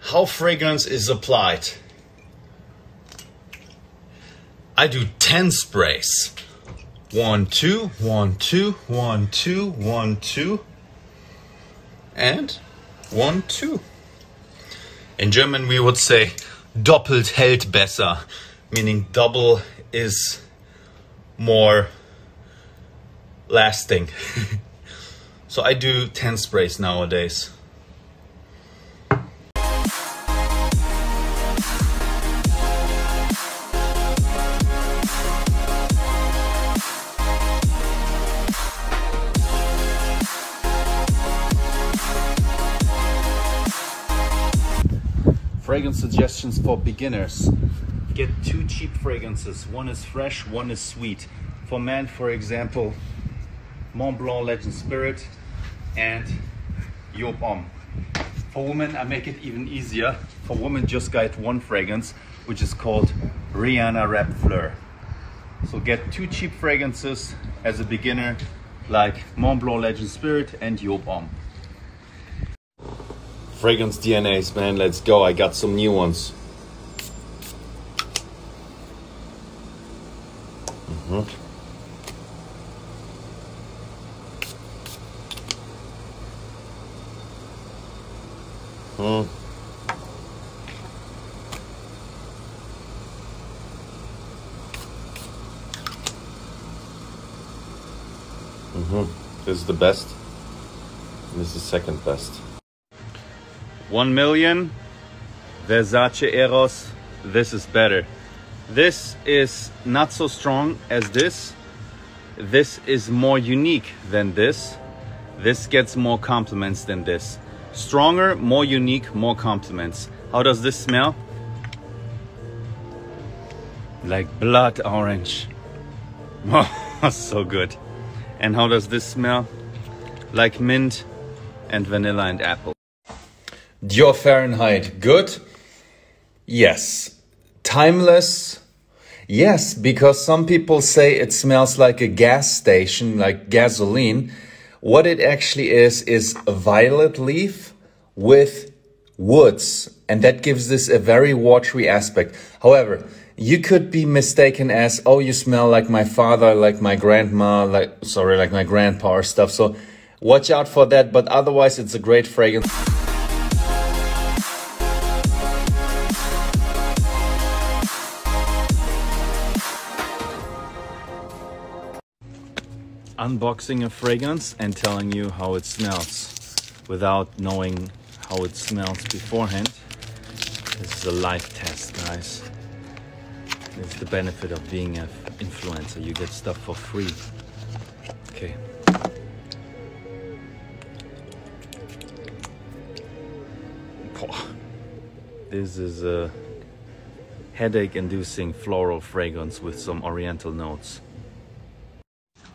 how fragrance is applied. I do 10 sprays. 1, 2, 1, 2, 1, 2, 1, 2, and 1, 2. In German we would say doppelt hält besser, meaning double is more lasting. So I do 10 sprays nowadays. Fragrance suggestions for beginners. Get 2 cheap fragrances. One is fresh, one is sweet. For men, for example, Mont Blanc Legend Spirit and Job Homme. For women, I make it even easier. For women, just get 1 fragrance, which is called Rihanna Rap Fleur. So get 2 cheap fragrances as a beginner, like Mont Blanc Legend Spirit and Job Homme. Fragrance DNAs, man, let's go. I got some new ones. This is the best. This is second best. 1 million, Versace Eros, this is better. This is not so strong as this. This is more unique than this. This gets more compliments than this. Stronger, more unique, more compliments. How does this smell? Like blood orange. Oh, so good. And how does this smell? Like mint and vanilla and apple. Dior Fahrenheit, good? Yes. Timeless? Yes, because some people say it smells like a gas station, like gasoline. What it actually is a violet leaf with woods, and that gives this a very watery aspect. However, you could be mistaken as, oh, you smell like my father, like my grandma, like my grandpa or stuff. So watch out for that, but otherwise it's a great fragrance. Unboxing a fragrance and telling you how it smells without knowing how it smells beforehand. This is a life test, guys. This is the benefit of being an influencer. You get stuff for free. Okay. This is a headache-inducing floral fragrance with some oriental notes.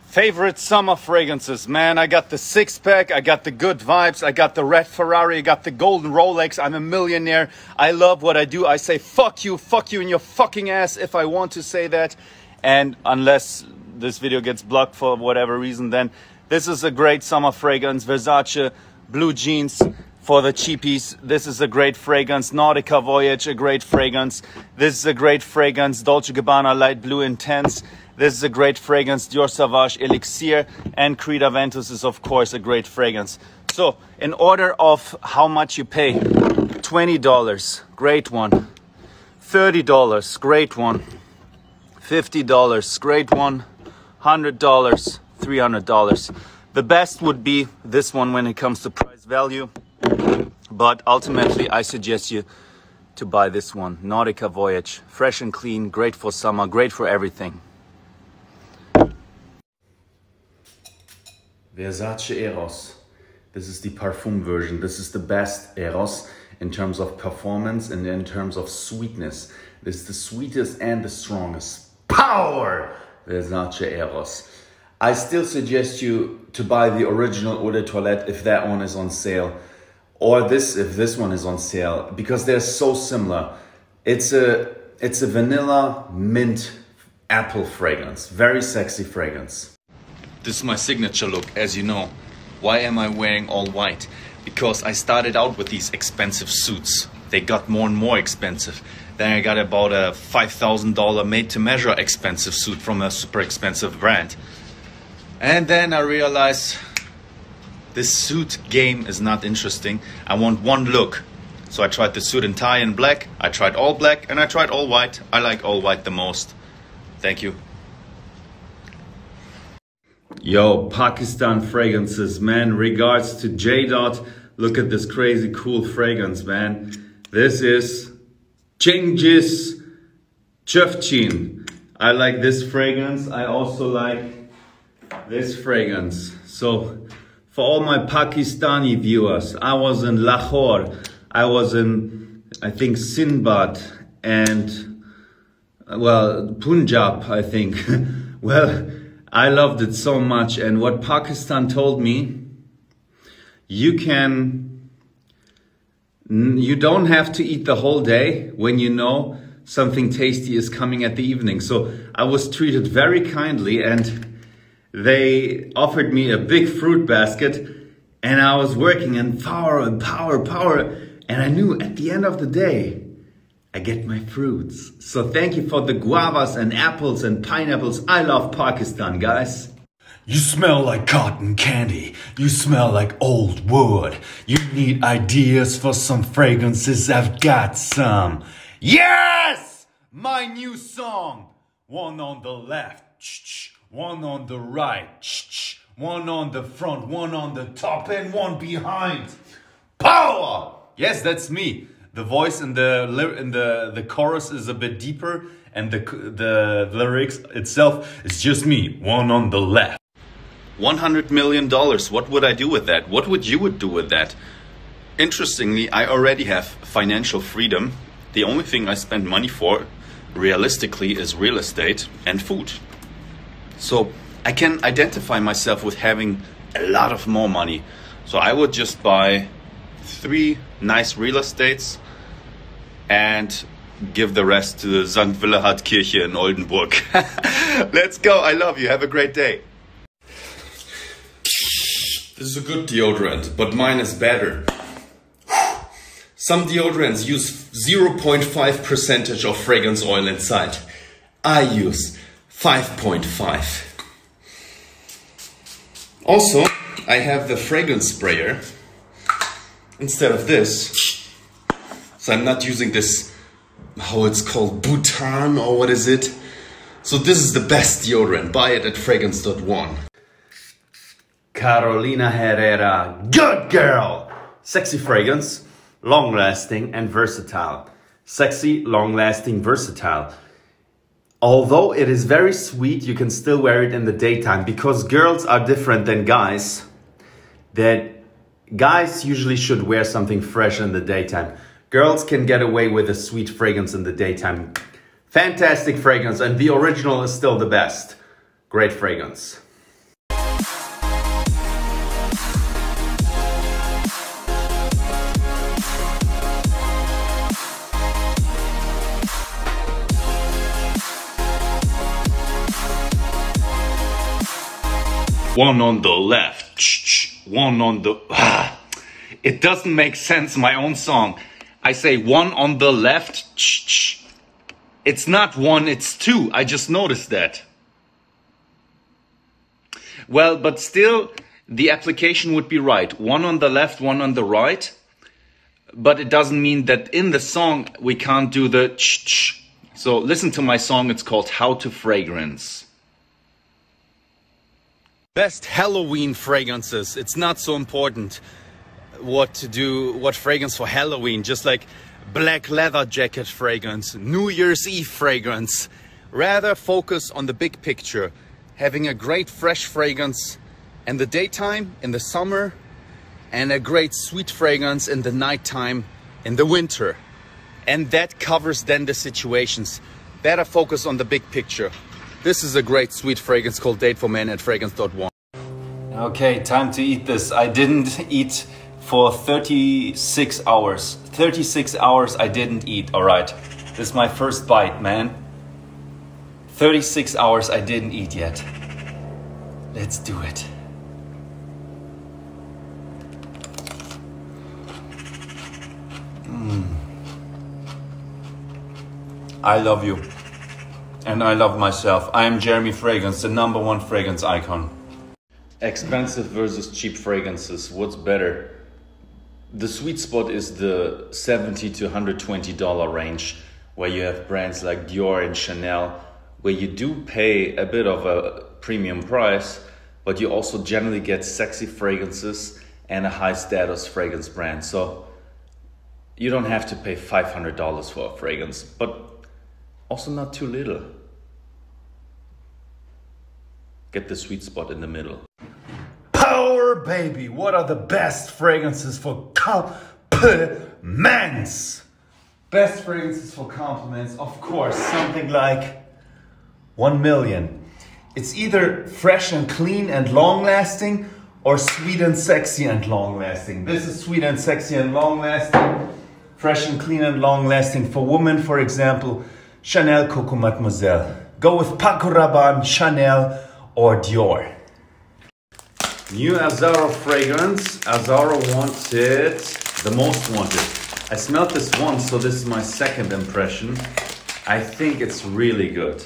Favorite summer fragrances, man. I got the 6-pack, I got the good vibes, I got the red Ferrari, I got the golden Rolex. I'm a millionaire. I love what I do. I say fuck you in your fucking ass if I want to say that. And unless this video gets blocked for whatever reason, then this is a great summer fragrance. Versace Blue Jeans for the cheapies. This is a great fragrance. Nautica Voyage, a great fragrance. This is a great fragrance. Dolce & Gabbana Light Blue Intense. This is a great fragrance. Dior Sauvage Elixir, and Creed Aventus is of course a great fragrance. So in order of how much you pay, $20, great one. $30, great one. $50, great one. $100, $300. The best would be this one when it comes to price value. But ultimately I suggest you to buy this one. Nautica Voyage, fresh and clean, great for summer, great for everything. Versace Eros. This is the parfum version. This is the best Eros in terms of performance and in terms of sweetness. This is the sweetest and the strongest. Power! Versace Eros. I still suggest you to buy the original Eau de Toilette if that one is on sale. Or this if this one is on sale. Because they're so similar. It's a vanilla mint apple fragrance. Very sexy fragrance. This is my signature look, as you know. Why am I wearing all white? Because I started out with these expensive suits. they got more and more expensive. Then I got about a $5,000 made-to-measure expensive suit from a super expensive brand. And then I realized this suit game is not interesting. I want one look. So I tried the suit and tie in black, I tried all black, and I tried all white. I like all white the most. Thank you. Yo, Pakistan fragrances, man. Regards to J Dot. Look at this crazy cool fragrance, man. This is Cengiz Chefchin. I like this fragrance. I also like this fragrance. So for all my Pakistani viewers, I was in Lahore. I was in, I think, Sinbad and, well, Punjab, I think. Well, I loved it so much. And what Pakistan told me, you don't have to eat the whole day when you know something tasty is coming at the evening. So I was treated very kindly, and they offered me a big fruit basket, and I was working and power. And I knew at the end of the day, I get my fruits. So thank you for the guavas and apples and pineapples. I love Pakistan, guys. You smell like cotton candy. You smell like old wood. You need ideas for some fragrances? I've got some. Yes! My new song. One on the left. One on the right. One on the front. One on the top and one behind. Power! Yes, that's me. The voice in the chorus is a bit deeper, and the lyrics itself is just me. One on the left. $100 million. What would I do with that? What would you do with that? Interestingly, I already have financial freedom. The only thing I spend money for, realistically, is real estate and food. So I can identify myself with having a lot of more money. So I would just buy 3 nice real estates and give the rest to the St. Willehad Kirche in Oldenburg. Let's go. I love you. Have a great day. This is a good deodorant, but mine is better. Some deodorants use 0.5% of fragrance oil inside. I use 5.5. Also, I have the fragrance sprayer instead of this. So I'm not using this, how it's called, Bhutan or what is it? So this is the best deodorant. Buy it at fragrance.one. Carolina Herrera, good girl! Sexy fragrance, long-lasting and versatile. Sexy, long-lasting, versatile. Although it is very sweet, you can still wear it in the daytime, because girls are different than guys. That guys usually should wear something fresh in the daytime. Girls can get away with a sweet fragrance in the daytime. Fantastic fragrance, and the original is still the best. Great fragrance. One on the left. One on the... It doesn't make sense, my own song. I say one on the left. It's not one, it's 2. I just noticed that. Well, but still, the application would be right. One on the left, one on the right. But it doesn't mean that in the song we can't do the So listen to my song, it's called How to Fragrance. Best Halloween fragrances. It's not so important what to do, what fragrance for Halloween. Just like black leather jacket fragrance, New Year's Eve fragrance. Rather focus on the big picture. Having a great fresh fragrance in the daytime, in the summer, and a great sweet fragrance in the nighttime, in the winter. And that covers then the situations. Better focus on the big picture. This is a great sweet fragrance called Date for Men at fragrance.one. Okay, time to eat this. I didn't eat for 36 hours. 36 hours I didn't eat, alright. This is my first bite, man. 36 hours I didn't eat yet. Let's do it. I love you. And I love myself. I am Jeremy Fragrance, the #1 fragrance icon. Expensive versus cheap fragrances. What's better? The sweet spot is the $70 to $120 range, where you have brands like Dior and Chanel, where you do pay a bit of a premium price, but you also generally get sexy fragrances and a high status fragrance brand. So you don't have to pay $500 for a fragrance, but also not too little. Get the sweet spot in the middle. Power baby, what are the best fragrances for compliments? Best fragrances for compliments, of course, something like 1 million. It's either fresh and clean and long lasting, or sweet and sexy and long lasting. This is sweet and sexy and long lasting. Fresh and clean and long lasting for women, for example, Chanel Coco Mademoiselle. Go with Paco Rabanne, Chanel or Dior. New Azzaro fragrance. Azzaro wanted, the most wanted. I smelled this once, so this is my second impression. I think it's really good.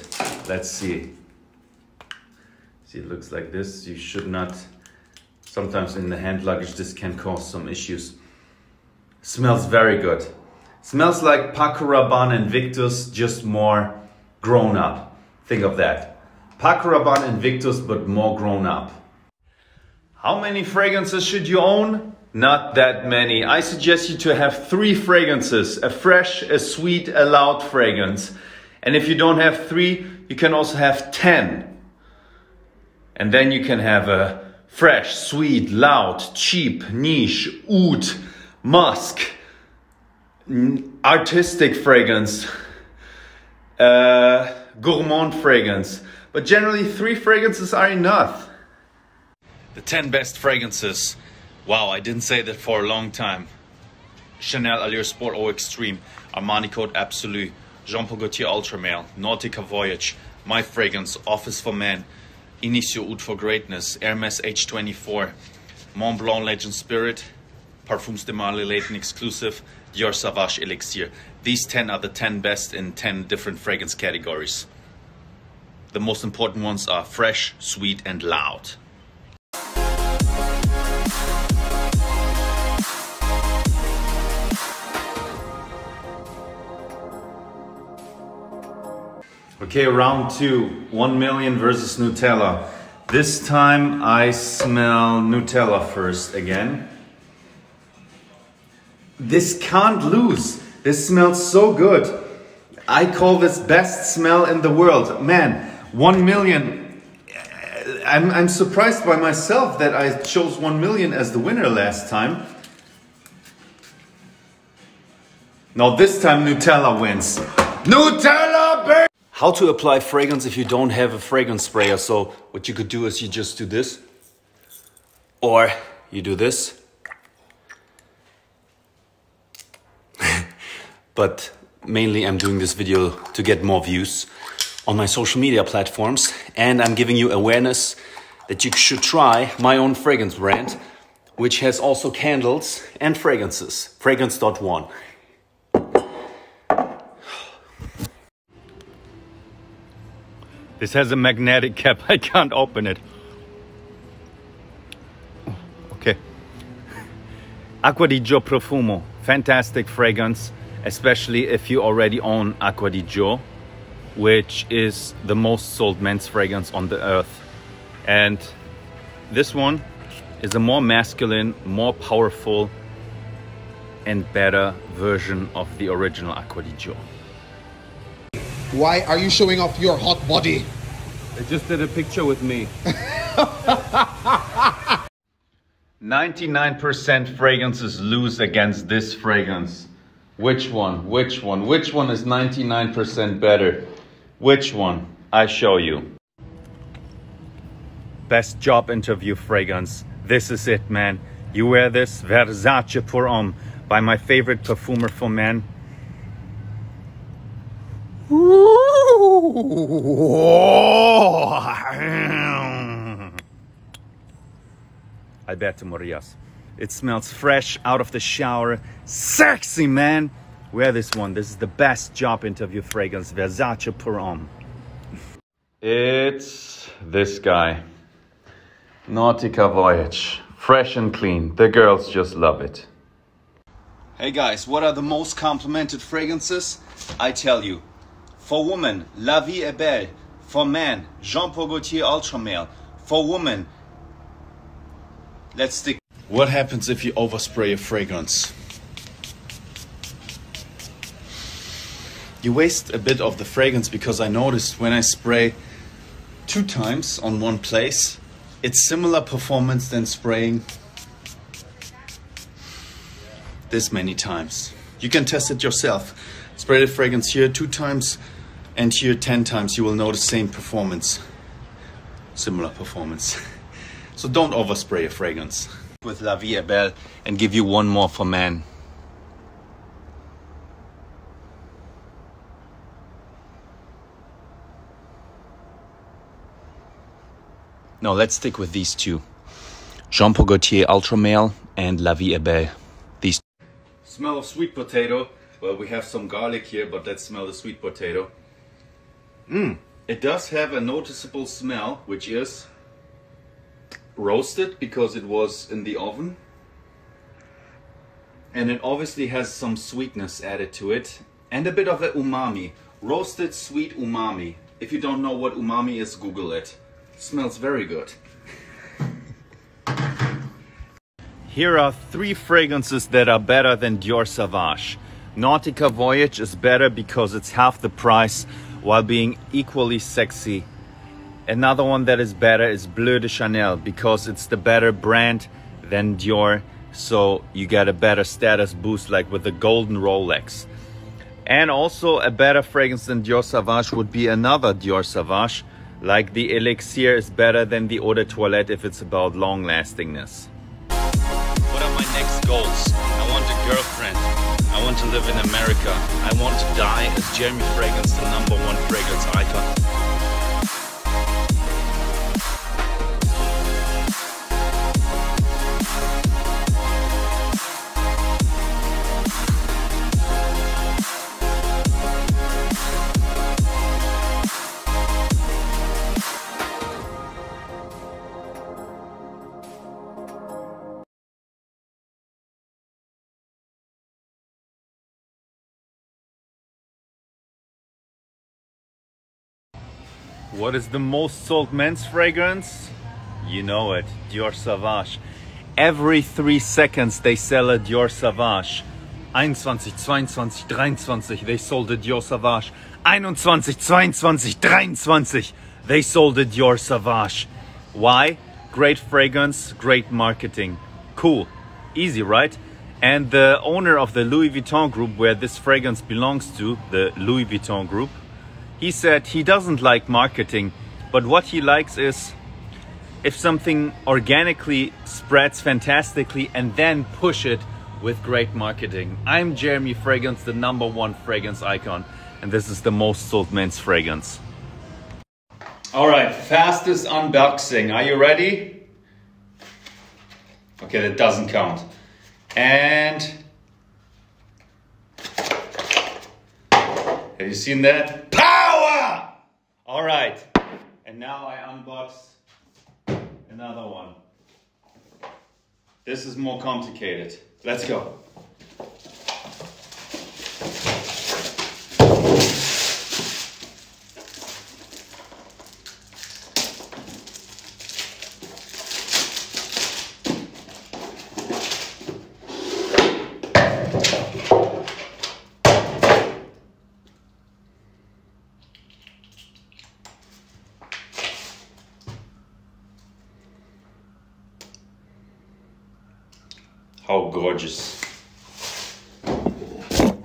Let's see. See, it looks like this. You should not, sometimes in the hand luggage, this can cause some issues. Smells very good. Smells like Paco Rabanne Invictus, just more grown up. Think of that. Paco Rabanne Invictus, but more grown up. How many fragrances should you own? Not that many. I suggest you to have 3 fragrances. A fresh, a sweet, a loud fragrance. And if you don't have 3, you can also have 10. And then you can have a fresh, sweet, loud, cheap, niche, oud, musk, artistic fragrance, gourmand fragrance. But generally 3 fragrances are enough. The 10 best fragrances. Wow, I didn't say that for a long time. Chanel Allure Sport Eau Extreme, Armani Code Absolu, Jean Paul Gaultier Ultra Male, Nautica Voyage, My Fragrance, Office for Men, Initio Oud for Greatness, Hermes H24, Mont Blanc Legend Spirit, Parfums de Marly Layton Exclusive, Dior Sauvage Elixir. These 10 are the 10 best in 10 different fragrance categories. The most important ones are fresh, sweet and loud. Okay, round 2, 1 million versus Nutella. This time I smell Nutella first again. This can't lose. This smells so good. I call this best smell in the world. Man, 1 million. I'm surprised by myself that I chose 1 million as the winner last time. Now this time Nutella wins. Nutella, baby! How to apply fragrance if you don't have a fragrance sprayer. So what you could do is you just do this. Or you do this. But mainly I'm doing this video to get more views on my social media platforms. And I'm giving you awareness that you should try my own fragrance brand, which has also candles and fragrances. Fragrance.one. This has a magnetic cap. I can't open it. Okay. Acqua di Gio Profumo. Fantastic fragrance, especially if you already own Acqua di Gio, which is the most sold men's fragrance on the earth. And this one is a more masculine, more powerful and better version of the original Acqua di Gio. Why are you showing off your hot body? I just did a picture with me. 99% fragrances lose against this fragrance. Which one? Which one? Which one is 99% better? Which one? I show you. Best job interview fragrance. This is it, man. You wear this Versace Pour Homme by my favorite perfumer for men. Alberto Morillas. It smells fresh out of the shower. Sexy, man. Wear this one. This is the best job interview fragrance, Versace Pour Homme. It's this guy. Nautica Voyage. Fresh and clean. The girls just love it. Hey guys, what are the most complimented fragrances? I tell you. For women, La Vie est Belle. For men, Jean Paul Gaultier Ultra Male. For women, let's stick. What happens if you overspray a fragrance? You waste a bit of the fragrance, because I noticed when I spray 2 times on one place, it's similar performance than spraying this many times. You can test it yourself. Spray the fragrance here 2 times and here 10 times. You will notice same performance, similar performance. So don't overspray a fragrance. With La Vie est Belle, and give you one more for men. No, let's stick with these 2. Jean Paul Gaultier Ultra Male and La Vie est Belle. These. Smell of sweet potato. Well, we have some garlic here, but let's smell the sweet potato. It does have a noticeable smell, which is roasted because it was in the oven. And it obviously has some sweetness added to it. And a bit of a umami. Roasted sweet umami. If you don't know what umami is, Google it. Smells very good. Here are 3 fragrances that are better than Dior Sauvage. Nautica Voyage is better because it's half the price while being equally sexy. Another one that is better is Bleu de Chanel because it's the better brand than Dior, so you get a better status boost like with the golden Rolex. And also a better fragrance than Dior Sauvage would be another Dior Sauvage, like the Elixir is better than the Eau de Toilette if it's about long lastingness. What are my next goals? I want a girlfriend. I want to live in America. I want to die as Jeremy Fragrance, the #1 fragrance icon. What is the most sold men's fragrance? You know it, Dior Sauvage. Every 3 seconds they sell a Dior Sauvage. 21, 22, 23, they sold a Dior Sauvage. 21, 22, 23, they sold a Dior Sauvage. Why? Great fragrance, great marketing. Cool, easy, right? And the owner of the Louis Vuitton group, where this fragrance belongs to, the Louis Vuitton group, he said he doesn't like marketing, but what he likes is if something organically spreads fantastically and then push it with great marketing. I'm Jeremy Fragrance, the #1 fragrance icon, and this is the most sold men's fragrance. All right, fastest unboxing. Are you ready? Okay, that doesn't count. And have you seen that? Power! All right, and now I unbox another one. This is more complicated. Let's go. How gorgeous.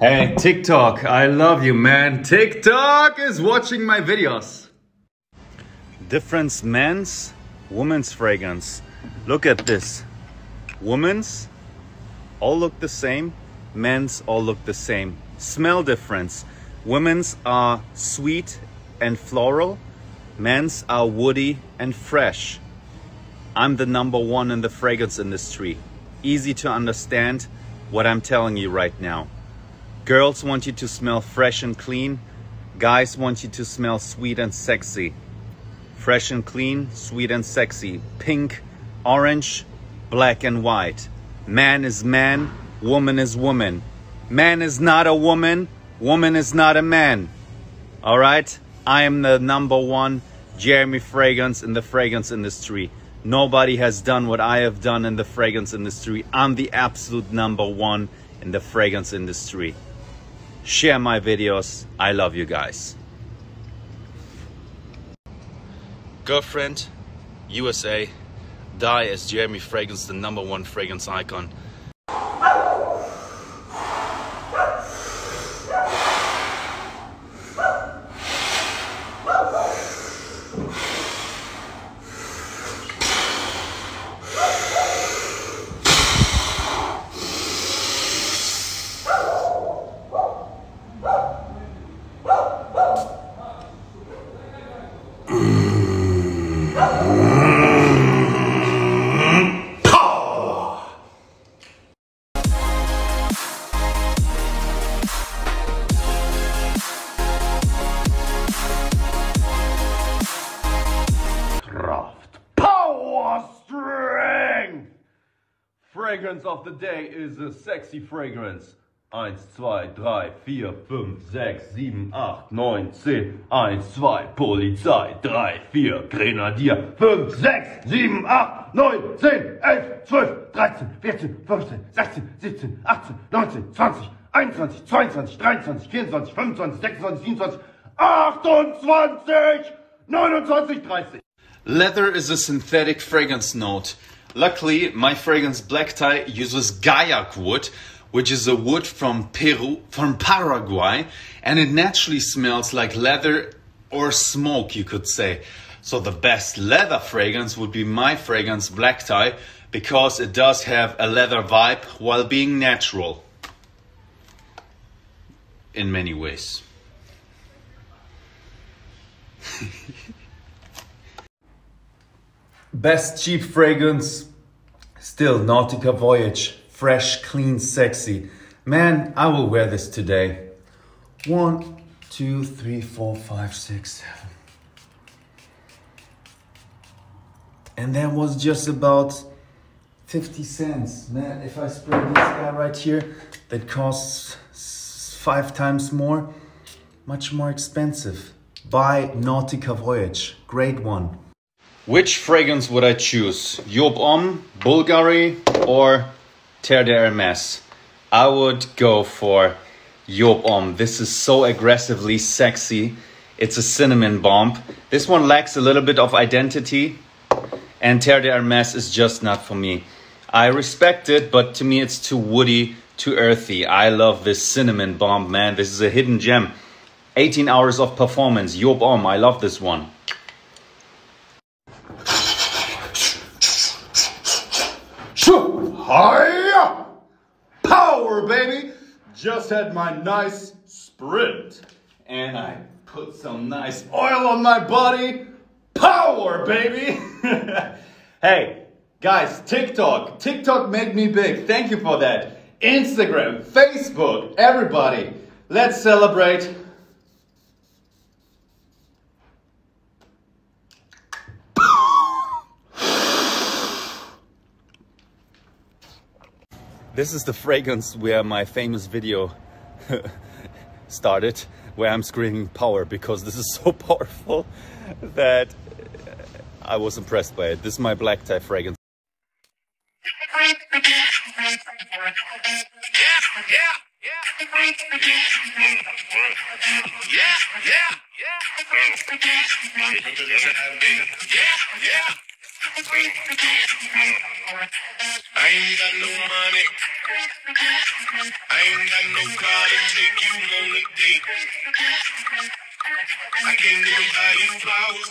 Hey, TikTok, I love you, man. TikTok is watching my videos. Difference men's, women's fragrance. Look at this. Women's all look the same. Men's all look the same. Smell difference. Women's are sweet and floral. Men's are woody and fresh. I'm the #1 in the fragrance industry. Easy to understand what I'm telling you right now. Girls want you to smell fresh and clean. Guys want you to smell sweet and sexy. Fresh and clean, sweet and sexy. Pink, orange, black and white. Man is man, woman is woman. Man is not a woman, woman is not a man. All right? I am the #1 Jeremy Fragrance in the fragrance industry. Nobody has done what I have done in the fragrance industry. I'm the absolute #1 in the fragrance industry. Share my videos. I love you guys. Girlfriend, USA, die as Jeremy Fragrance, the #1 fragrance icon. Fragrance of the day is a sexy fragrance. 1, 2, 3, 4, 5, 6, 7, 8, 9, 10. 1, 2, Polizei. 3, 4, Grenadier. 5, 6, 7, 8, 9, 10, 11, 12, 13, 14, 15, 16, 17, 18, 19, 20, 21, 22, 23, 24, 25, 26, 27, 28, 29, 30. Leather is a synthetic fragrance note. Luckily, my fragrance Black Tie uses Gaiac wood, which is a wood from Paraguay, and it naturally smells like leather or smoke, you could say. So the best leather fragrance would be my fragrance Black Tie, because it does have a leather vibe while being natural in many ways. Best cheap fragrance, still Nautica Voyage. Fresh, clean, sexy. Man, I will wear this today. 1, 2, 3, 4, 5, 6, 7. And that was just about 50 cents. Man, if I spray this guy right here, that costs 5 times more, much more expensive. Buy Nautica Voyage, great one. Which fragrance would I choose? Job Homme, Bulgari, or Terre d'Hermès? I would go for Job Homme. This is so aggressively sexy. It's a cinnamon bomb. This one lacks a little bit of identity, and Terre d'Hermès is just not for me. I respect it, but to me it's too woody, too earthy. I love this cinnamon bomb, man. This is a hidden gem. 18 hours of performance. Job Homme, I love this one. Hiya! Power, baby! Just had my nice sprint. And I put some nice oil on my body. Power, baby! Hey, guys, TikTok. TikTok made me big. Thank you for that. Instagram, Facebook, everybody. Let's celebrate. This is the fragrance where my famous video started, where I'm screaming power, because this is so powerful that I was impressed by it. This is my Black Tie fragrance. I ain't got no money. I ain't got no car to take you on a date. I can't even buy you flowers,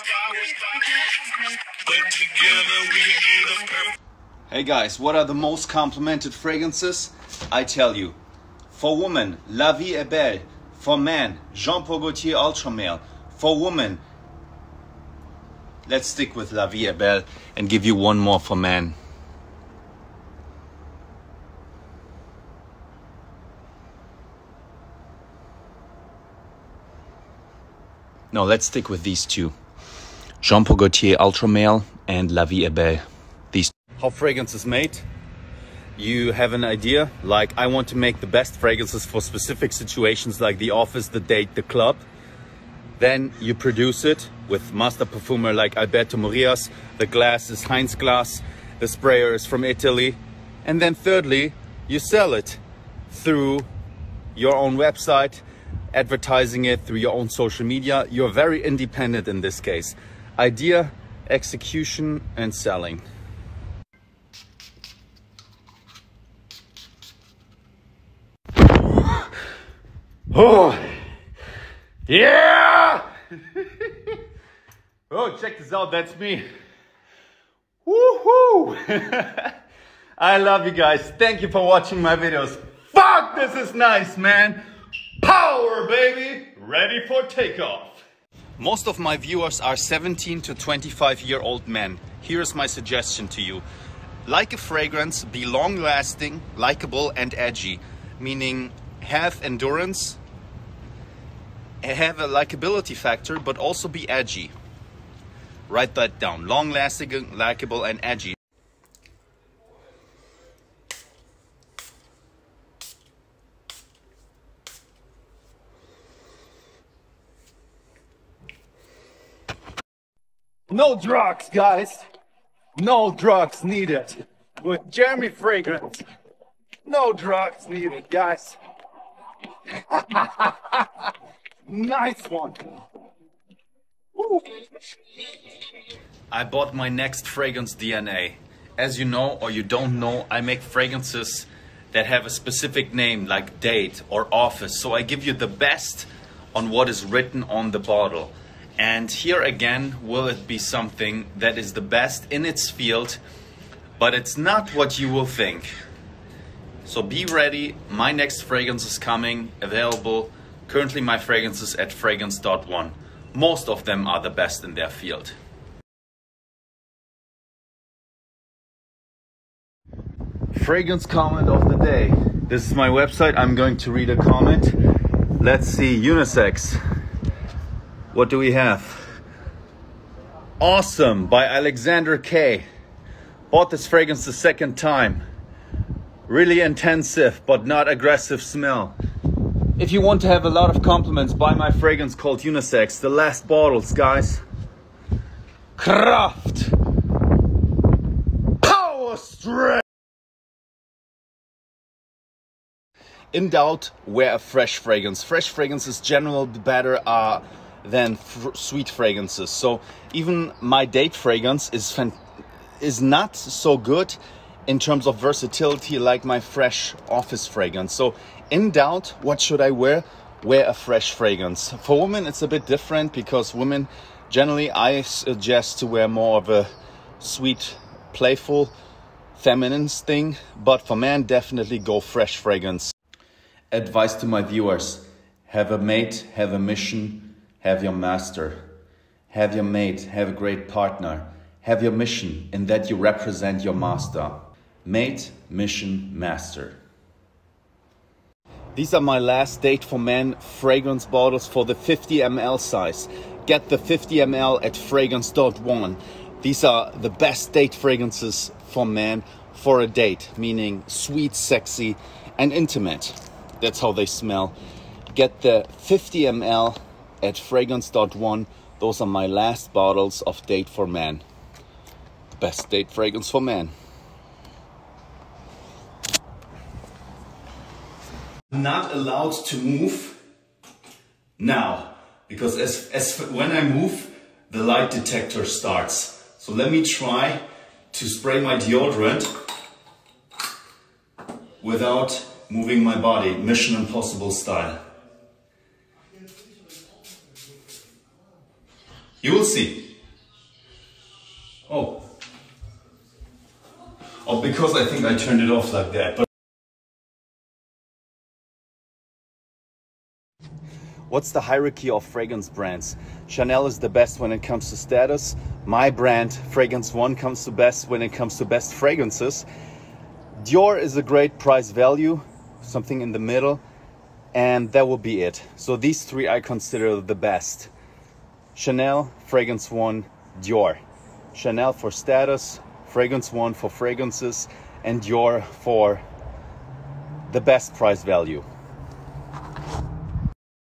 but together we get a perfect. Hey guys, what are the most complimented fragrances? I tell you. For women, La Vie est Belle. For men, Jean Paul Gaultier Ultra Male. For women, let's stick with La Vie est Belle and give you one more for men. No, let's stick with these two. Jean Paul Gaultier Ultra Male and La Vie est Belle. These. How fragrance is made? You have an idea, like I want to make the best fragrances for specific situations like the office, the date, the club. Then you produce it with master perfumer like Alberto Morillas. The glass is Heinz glass. The sprayer is from Italy. And then thirdly, you sell it through your own website, advertising it through your own social media. You're very independent in this case. Idea, execution, and selling. Oh, yeah! Oh, check this out, that's me. Woohoo! I love you guys. Thank you for watching my videos. Fuck, this is nice, man. Power, baby. Ready for takeoff. Most of my viewers are 17 to 25-year-old men. Here's my suggestion to you. Like a fragrance, be long-lasting, likable, and edgy. Meaning, have endurance, have a likability factor, but also be edgy. Write that down. Long-lasting, likable, and edgy. No drugs, guys. No drugs needed. With Jeremy Fragrance, no drugs needed, guys. Nice one. Woo. I bought my next fragrance DNA. As you know or you don't know, I make fragrances that have a specific name like date or office. So I give you the best on what is written on the bottle. And here again, will it be something that is the best in its field, but it's not what you will think. So be ready, my next fragrance is coming, available. Currently my fragrances at Fragrance.one. Most of them are the best in their field. Fragrance comment of the day. This is my website, I'm going to read a comment. Let's see, unisex. What do we have? Awesome by Alexander K. Bought this fragrance the second time. Really intensive but not aggressive smell. If you want to have a lot of compliments, buy my fragrance called Unisex. The last bottles, guys. Kraft. Power strength. In doubt, wear a fresh fragrance. Fresh fragrances generally better than sweet fragrances. So even my date fragrance is not so good in terms of versatility like my fresh office fragrance. So in doubt, what should I wear? Wear a fresh fragrance. For women, it's a bit different because women generally I suggest to wear more of a sweet, playful, feminine thing. But for men, definitely go fresh fragrance. Advice to my viewers: have a mate, have a mission. Have your master, have your mate, have a great partner, have your mission in that you represent your master. Mate, mission, master. These are my last Date for Men fragrance bottles for the 50 ml size. Get the 50 ml at Fragrance.one. These are the best date fragrances for men for a date, meaning sweet, sexy, and intimate. That's how they smell. Get the 50 ml at Fragrance.one. Those are my last bottles of Date for Men. Best date fragrance for men. Not allowed to move now, because as when I move, the light detector starts. So let me try to spray my deodorant without moving my body, Mission Impossible style. You will see. Oh, because I think I turned it off like that. But what's the hierarchy of fragrance brands? Chanel is the best when it comes to status. My brand, Fragrance.one, comes to best when it comes to best fragrances. Dior is a great price value, something in the middle, and that will be it. So these three I consider the best. Chanel, Fragrance One, Dior. Chanel for status, Fragrance One for fragrances, and Dior for the best price value.